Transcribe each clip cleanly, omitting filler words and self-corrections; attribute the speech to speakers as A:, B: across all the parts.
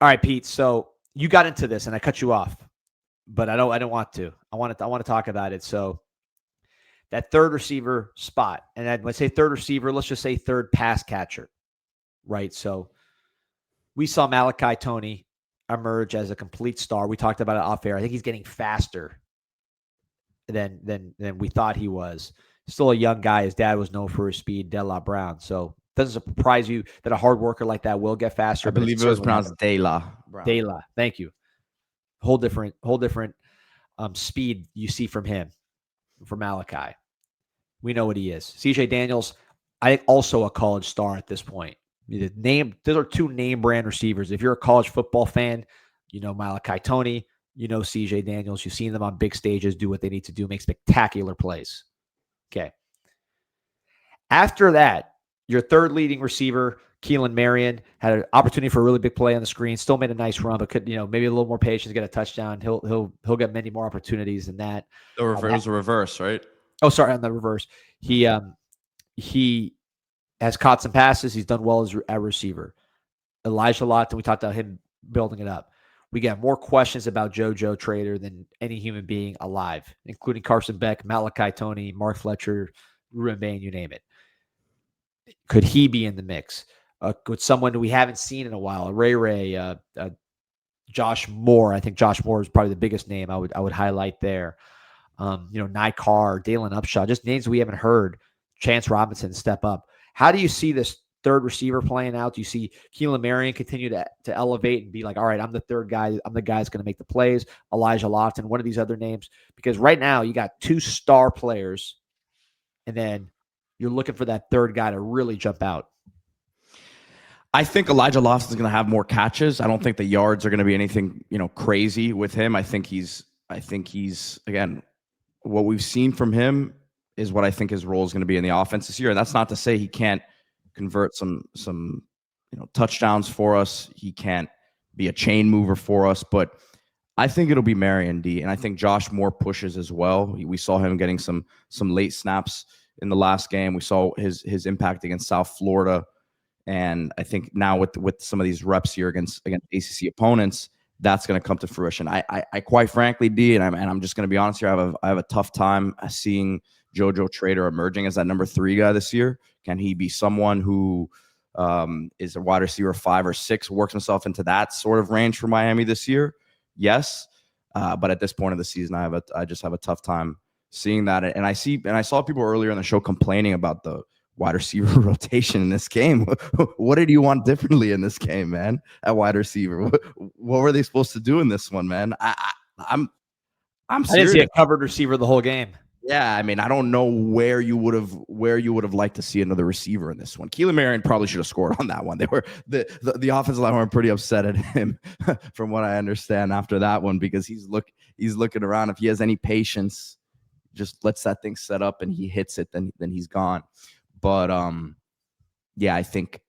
A: All right, Pete. So you got into this, and I cut you off, but I don't want to. I want to talk about it. So that third receiver spot, and when I say third receiver, let's just say third pass catcher, right? So we saw Malachi Tony emerge as a complete star. We talked about it off air. I think he's getting faster than we thought he was. Still a young guy. His dad was known for his speed, De La Brown. So it doesn't surprise you that a hard worker like that will get faster.
B: I believe it was pronounced De La Brown.
A: De La. Thank you. Whole different speed you see from him, from Malachi. We know what he is. CJ Daniels, I think also a college star at this point. Those are two name brand receivers. If you're a college football fan, you know Malachi Tony, you know CJ Daniels. You've seen them on big stages do what they need to do, make spectacular plays. Okay. After that, your third leading receiver, Keelan Marion, had an opportunity for a really big play on the screen. Still made a nice run, but could maybe a little more patience, get a touchdown. He'll get many more opportunities than that.
B: It was a reverse, right?
A: Oh, sorry, on the reverse. He has caught some passes. He's done well as a receiver. Elijah Lott, we talked about him building it up. We got more questions about Jojo Trader than any human being alive, including Carson Beck, Malachi Tony, Mark Fletcher, Ruben Bain, you name it. Could he be in the mix? With someone we haven't seen in a while, Ray, Josh Moore. I think Josh Moore is probably the biggest name I would highlight there. Nye Carr, Dalen Upshaw, just names we haven't heard. Chance Robinson step up. How do you see this third receiver playing out? Do you see Keelan Marion continue to elevate and be like, all right, I'm the third guy. I'm the guy that's going to make the plays. Elijah Lofton, one of these other names. Because right now you got two star players, and then you're looking for that third guy to really jump out.
B: I think Elijah Lofton is going to have more catches. I don't think the yards are going to be anything, crazy with him. I think he's again, what we've seen from him is what I think his role is going to be in the offense this year. And that's not to say he can't convert some touchdowns for us. He can't be a chain mover for us, but I think it'll be Marion D. And I think Josh Moore pushes as well. We saw him getting some late snaps in the last game. We saw his impact against South Florida. And I think now with some of these reps here against ACC opponents, that's going to come to fruition. I quite frankly, D, and I'm just going to be honest here, I have a tough time seeing Jojo Trader emerging as that number 3 guy this year. Can he be someone who is a wide receiver 5 or 6, works himself into that sort of range for Miami this year? Yes, but at this point of the season, I just have a tough time seeing that. And I saw people earlier in the show complaining about the wide receiver rotation in this game. What did you want differently in this game, man? At wide receiver, what were they supposed to do in this one, man? I'm serious.
A: I didn't see a covered receiver the whole game.
B: Yeah, I mean, I don't know where you would have liked to see another receiver in this one. Keelan Marion probably should have scored on that one. They were the offensive line were pretty upset at him, from what I understand, after that one, because he's looking around. If he has any patience, just lets that thing set up and he hits it, then he's gone. But yeah, I think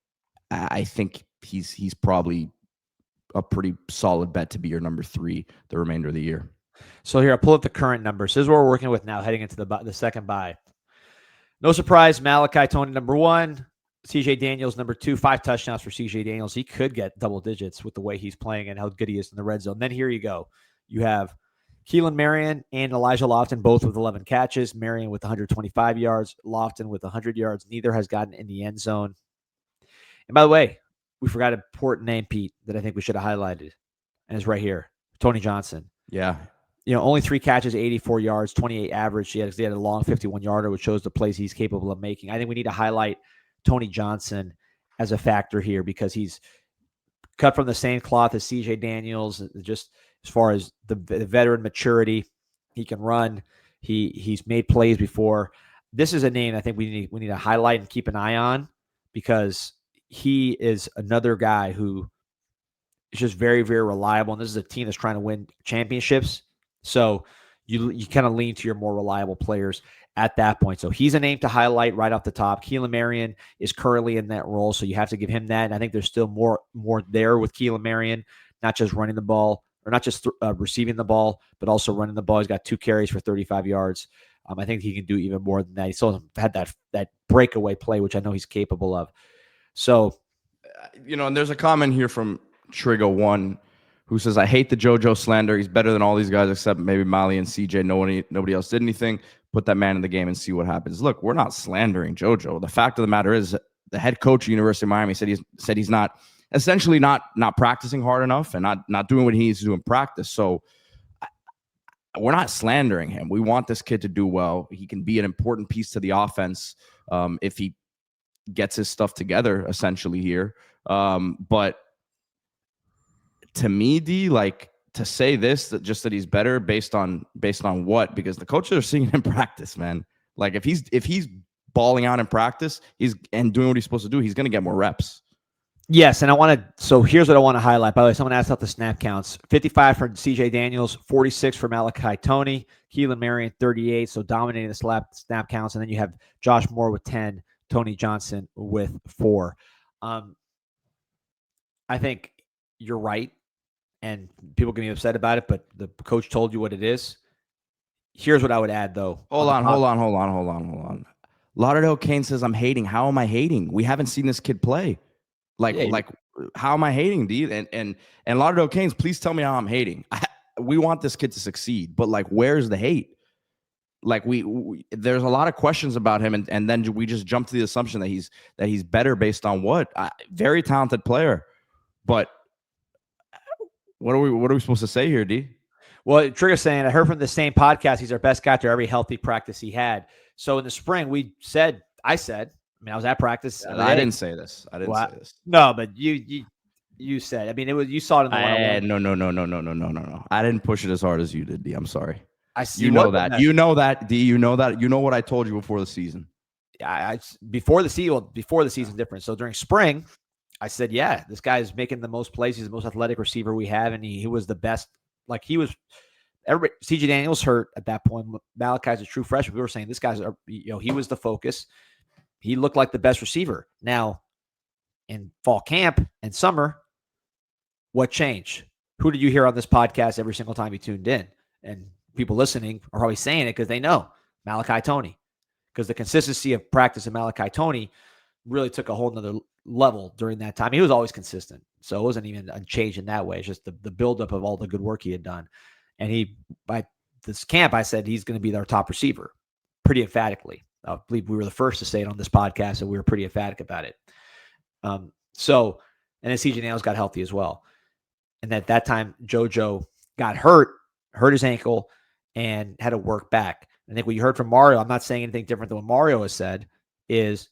B: he's probably a pretty solid bet to be your number 3 the remainder of the year.
A: So here, I'll pull up the current numbers. This is what we're working with now, heading into the second bye. No surprise, Malachi Tony number 1, CJ Daniels number 2, 5 touchdowns for CJ Daniels. He could get double digits with the way he's playing and how good he is in the red zone. Then here you go. You have Keelan Marion and Elijah Lofton, both with 11 catches. Marion with 125 yards, Lofton with 100 yards. Neither has gotten in the end zone. And by the way, we forgot an important name, Pete, that I think we should have highlighted. And it's right here. Tony Johnson.
B: Yeah.
A: Only 3 catches, 84 yards, 28 average. He had a long 51-yarder, which shows the plays he's capable of making. I think we need to highlight Tony Johnson as a factor here because he's cut from the same cloth as CJ Daniels, just as far as the veteran maturity. He can run. He's made plays before. This is a name I think we need to highlight and keep an eye on because he is another guy who is just very, very reliable. And this is a team that's trying to win championships. So you kind of lean to your more reliable players at that point. So he's a name to highlight right off the top. Keelan Marion is currently in that role, so you have to give him that. And I think there's still more there with Keelan Marion, not just running the ball or not just receiving the ball, but also running the ball. He's got 2 carries for 35 yards. I think he can do even more than that. He still had that breakaway play, which I know he's capable of. So,
B: and there's a comment here from Trigger One, who says, I hate the JoJo slander. He's better than all these guys except maybe Molly and CJ. Nobody else did anything. Put that man in the game and see what happens. Look, we're not slandering JoJo. The fact of the matter is the head coach of University of Miami said he's not essentially not practicing hard enough and not doing what he needs to do in practice. So we're not slandering him. We want this kid to do well. He can be an important piece to the offense if he gets his stuff together essentially here. But to me, D, like, to say this, that he's better based on what? Because the coaches are seeing him in practice, man. Like, if he's balling out in practice, and doing what he's supposed to do, he's going to get more reps.
A: Yes, and so here's what I want to highlight. By the way, someone asked about the snap counts. 55 for CJ Daniels, 46 for Malachi Toney, Keelan Marion 38, so dominating the snap counts. And then you have Josh Moore with 10, Tony Johnson with 4. I think you're right, and people can be upset about it, but the coach told you what it is. Here's what I would add, though.
B: Hold on. Lauderdale Kane says, I'm hating. How am I hating? We haven't seen this kid play. Like, how am I hating, D? And Lauderdale Canes, please tell me how I'm hating. We want this kid to succeed, but like, where's the hate? Like, there's a lot of questions about him, and then we just jump to the assumption that he's better based on what? Very talented player, but what are we supposed to say here, D?
A: Well, Trigger's saying, I heard from the same podcast, he's our best guy through every healthy practice he had. So in the spring, I was at practice.
B: Yeah, I didn't say this. Say this.
A: No, but you said. I mean, you saw it in the one-on-one.
B: No. I didn't push it as hard as you did, D. I'm sorry.
A: I see.
B: You know that, D. You know that. You know what I told you before the season.
A: Before the season difference. So during spring, I said, yeah, this guy is making the most plays. He's the most athletic receiver we have, and he was the best. Like, he was. Everybody, CJ Daniels hurt at that point. Malachi's a true freshman. We were saying this guy's, he was the focus. He looked like the best receiver. Now, in fall camp and summer, what changed? Who did you hear on this podcast every single time you tuned in? And people listening are probably saying it because they know Malachi Toney. Because the consistency of practice of Malachi Toney really took a whole nother level during that time. He was always consistent. So it wasn't even a change in that way. It's just the buildup of all the good work he had done. And by this camp, I said he's going to be our top receiver pretty emphatically. I believe we were the first to say it on this podcast, and we were pretty emphatic about it. And then CJ Daniels got healthy as well. And at that time, JoJo got hurt his ankle, and had to work back. I think what you heard from Mario, I'm not saying anything different than what Mario has said, is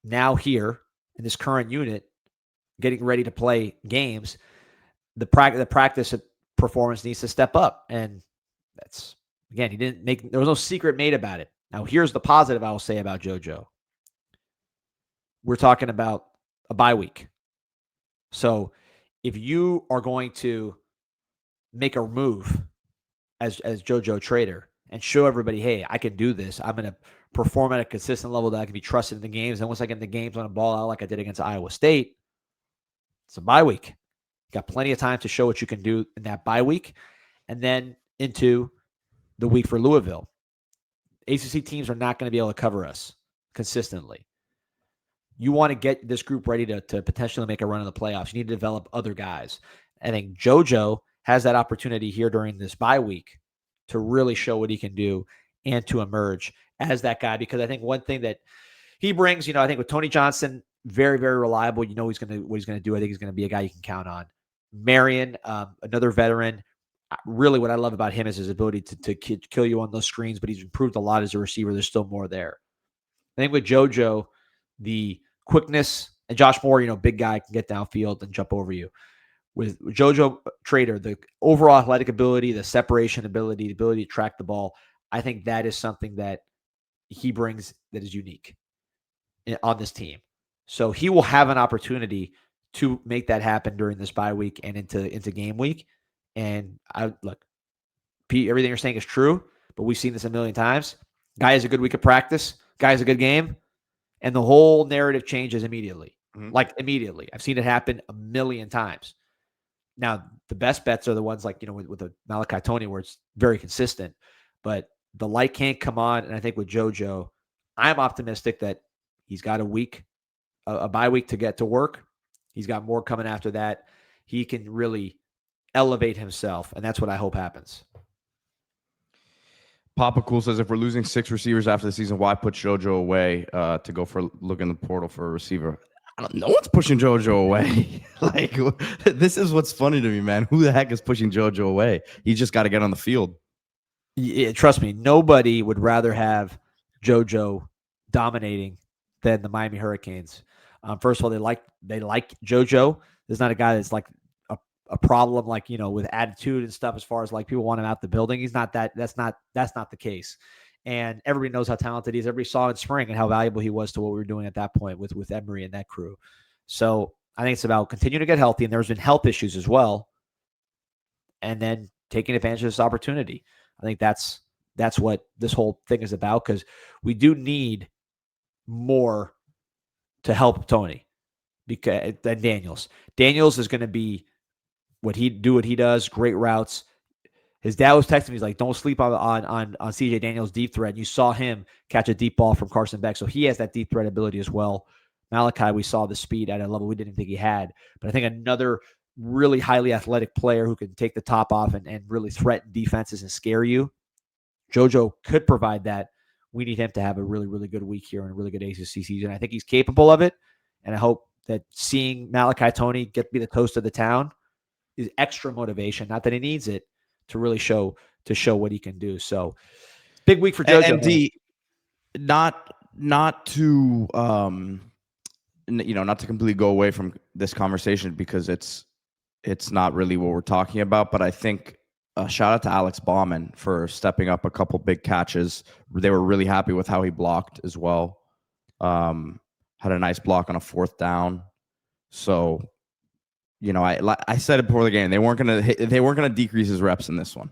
A: now here in this current unit, getting ready to play games, the practice performance needs to step up. And that's, again, there was no secret made about it. Now, here's the positive I will say about JoJo. We're talking about a bye week. So if you are going to make a move as Jojo Trader and show everybody, hey, I can do this. I'm going to perform at a consistent level that I can be trusted in the games. And once I get in the games on a ball out like I did against Iowa State, it's a bye week. You got plenty of time to show what you can do in that bye week. And then into the week for Louisville. ACC teams are not going to be able to cover us consistently. You want to get this group ready to potentially make a run in the playoffs. You need to develop other guys. I think JoJo has that opportunity here during this bye week to really show what he can do and to emerge as that guy. Because I think one thing that he brings, I think with Tony Johnson, very, very reliable. What he's going to do. I think he's going to be a guy you can count on. Marion, another veteran. Really, what I love about him is his ability to kill you on those screens, but he's improved a lot as a receiver. There's still more there. I think with JoJo, the quickness, and Josh Moore, big guy, can get downfield and jump over you. With Jojo Trader, the overall athletic ability, the separation ability, the ability to track the ball, I think that is something that he brings that is unique on this team. So he will have an opportunity to make that happen during this bye week and into game week. And look, Pete, everything you're saying is true, but we've seen this a million times. Guy has a good week of practice. Guy has a good game. And the whole narrative changes immediately. Mm-hmm. Like, immediately. I've seen it happen a million times. Now, the best bets are the ones like, with the Malachi Toney, where it's very consistent. But the light can't come on. And I think with JoJo, I'm optimistic that he's got a bye week to get to work. He's got more coming after that. He can really elevate himself, and that's what I hope happens.
B: Papa Cool says, if we're losing 6 receivers after the season, why put JoJo away to go for look in the portal for a receiver? No one's pushing JoJo away. Like, this is what's funny to me, man. Who the heck is pushing JoJo away? He just got to get on the field.
A: Yeah, trust me, nobody would rather have JoJo dominating than the Miami Hurricanes. First of all, they like JoJo. There's not a guy that's like a problem, like, you know, with attitude and stuff, as far as like people want him out the building. He's not that. That's not the case. And everybody knows how talented he is. Everybody saw in spring and how valuable he was to what we were doing at that point with Emery and that crew. So I think it's about continuing to get healthy. And there's been health issues as well. And then taking advantage of this opportunity. I think that's what this whole thing is about, because we do need more to help Tony than Daniels. Daniels is going to be what he does, great routes. His dad was texting me, he's like, don't sleep on CJ Daniels' deep threat. And you saw him catch a deep ball from Carson Beck. So he has that deep threat ability as well. Malachi, we saw the speed at a level we didn't think he had. But I think another really highly athletic player who can take the top off and really threaten defenses and scare you. JoJo could provide that. We need him to have a really, really good week here and a really good ACC season. I think he's capable of it. And I hope that seeing Malachi Tony get to be the toast of the town is extra motivation. Not that he needs it to really show what he can do. So big week for JoJo.
B: And not to not to completely go away from this conversation, because it's not really what we're talking about, but I think shout out to Alex Bauman for stepping up a couple big catches. They were really happy with how he blocked as well. Had a nice block on a 4th down. So, I said it before the game, they weren't gonna decrease his reps in this one.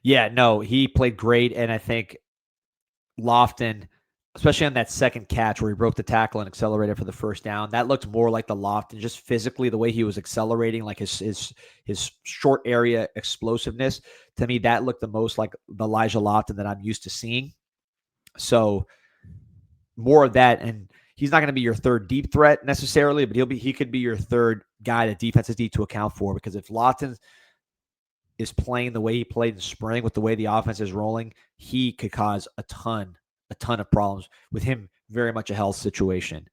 A: Yeah, no, he played great, and I think Lofton, especially on that second catch where he broke the tackle and accelerated for the first down, that looked more like the Lofton, just physically the way he was accelerating, like his short area explosiveness. To me, that looked the most like the Elijah Lofton that I'm used to seeing. So more of that, and he's not going to be your third deep threat necessarily, but he could be your third guy that defenses need to account for, because if Lofton is playing the way he played in spring with the way the offense is rolling, he could cause a ton of problems with him. Very much a health situation.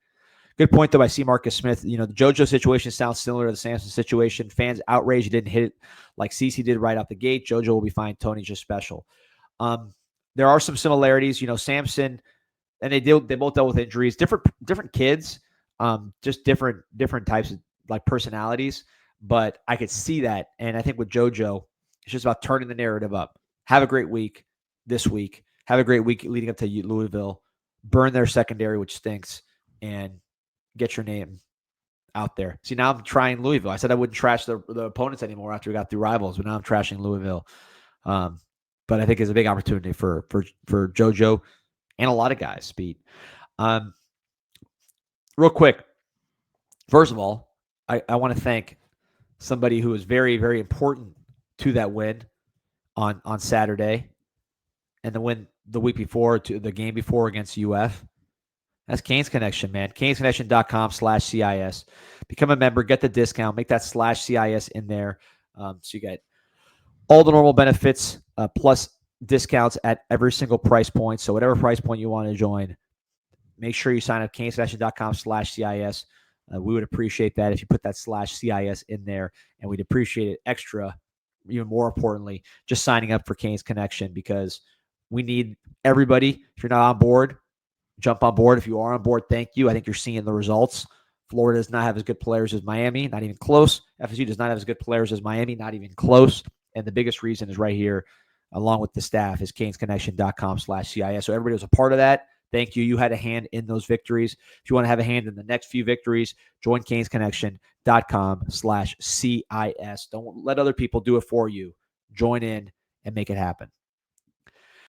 A: Good point, though. I see Marcus Smith. The JoJo situation sounds similar to the Samson situation. Fans outraged he didn't hit it like CeCe did right out the gate. JoJo will be fine. Tony's just special. There are some similarities. Samson, and they both dealt with injuries. Different kids, just different types of like personalities. But I could see that, and I think with JoJo, it's just about turning the narrative up. Have a great week this week. Have a great week leading up to Louisville. Burn their secondary, which stinks, and get your name out there. See, now I'm trying Louisville. I said I wouldn't trash the opponents anymore after we got through rivals, but now I'm trashing Louisville. But I think it's a big opportunity for JoJo and a lot of guys, Speed. Real quick, first of all, I want to thank somebody who was very, very important to that win on Saturday, and the win the week before, to the game before against UF. That's Canes Connection, man. CanesConnection.com/CIS. Become a member, get the discount, make that /CIS in there. So you get all the normal benefits plus discounts at every single price point. So whatever price point you want to join, make sure you sign up CanesConnection.com/CIS. We would appreciate that if you put that /CIS in there, and we'd appreciate it extra, even more importantly, just signing up for Canes Connection, because we need everybody. If you're not on board, jump on board. If you are on board, thank you. I think you're seeing the results. Florida does not have as good players as Miami, not even close. FSU does not have as good players as Miami, not even close. And the biggest reason is right here, along with the staff, is CanesConnection.com/CIS. So everybody was a part of that. Thank you. You had a hand in those victories. If you want to have a hand in the next few victories, join CanesConnection.com/CIS. Don't let other people do it for you. Join in and make it happen.